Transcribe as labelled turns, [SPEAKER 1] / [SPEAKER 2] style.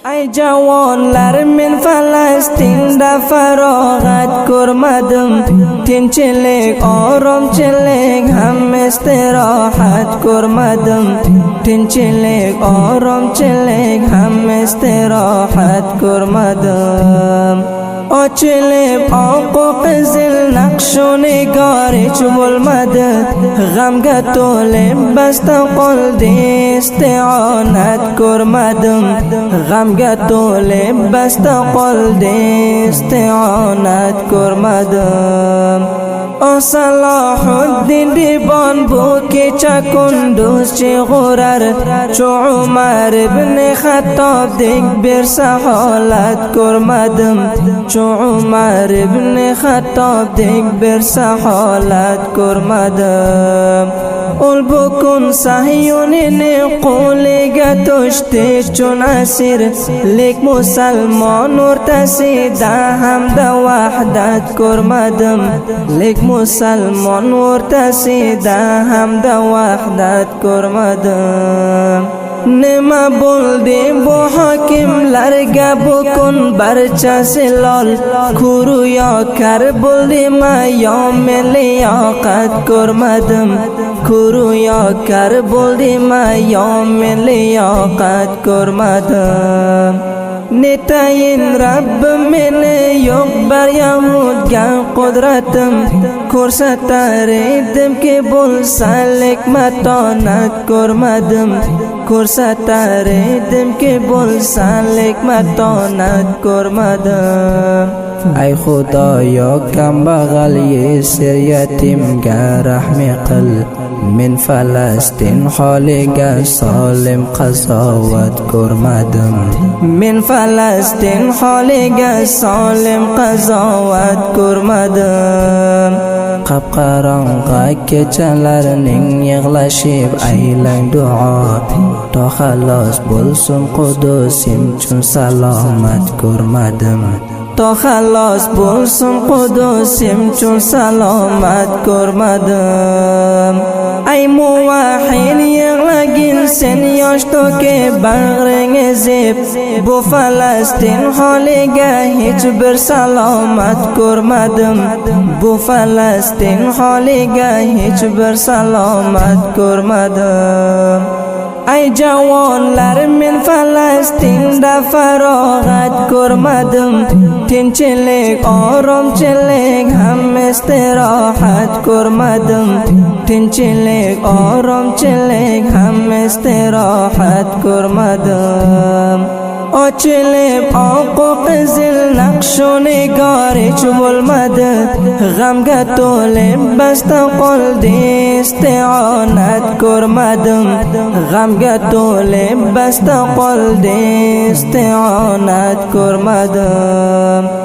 [SPEAKER 1] Ay javonlar men Falastinda farog'at ko'rmadim. Tinchlik, oromchilik ham istirohat ko'rmadim. Tinchlik, oromchilik ham istirohat ko'rmadim. Ochilib oqu qizil naqshu nigor hech bo'lmadi. G'amga to'lib basta qoldi, istionat ko'rmadim. G'amga to'lib basta qoldi, istionat ko'rmadim. O Salohuddin Dibon bu kecha kunduz chig'urar. Shu Umar ibn Xattobdek bersa holat ko'rmadim. Shu Umar ibn Xattobdek bersa holat ko'rmadim. Ul bukun Sahyonini qo'liga tushdi chun asir. Lek musulmon o'rtasida hamda vahdat ko'rmadim. Lek musulmon o'rtasida hamda vahdat ko'rmadim. Nima bo'ldi bu hokimlarga bukun barchasi lol. Kuru yokar bo'ldimi yo men liyoqat ko'rmadim. Kuru yokar bo'ldimi yo men liyoqat ko'rmadim. Netayin Rabbim meni yo'q bar Yahudga qudratim. Ko'rsatar edimki bo'lsa lek matonat ko'rmadim. Ko'rsatar edimki bo'lsa lek matonat ko'rmadim. Ay Xudoyo kambag'al yesir yatimga rahmi qil. Men Falastin holiga solim qazovat ko'rmadim. Men Falastin holiga solim qazovat ko'rmadim. Qapqarong'i kechalarning yig'lashib aylang duo. To xalos bo'lsin Qudusim chun salomat ko'rmadim. To xalos bo'lsin Qudusim chun salomat ko'rmadim. Ay muvahhid yig'lagin sen yosh to'kib bag'ring ezib. Bu Falastin holiga hech bir salomat ko'rmadim. Bu Falastin holiga hech bir salomat ko'rmadim. Ay javonlar men Falastinda farog'at ko'rmadim. Tinchlik, oromchilik ham istirohat ko'rmadim. Tinchlik, oromchilik ham istirohat ko'rmadim. Ochilib oqu qizil naqshu nigor hech bo'lmadi. G'amga to'lib basta qoldi, istionat ko'rmadim. G'amga to'lib basta qoldi, istionat ko'rmadim.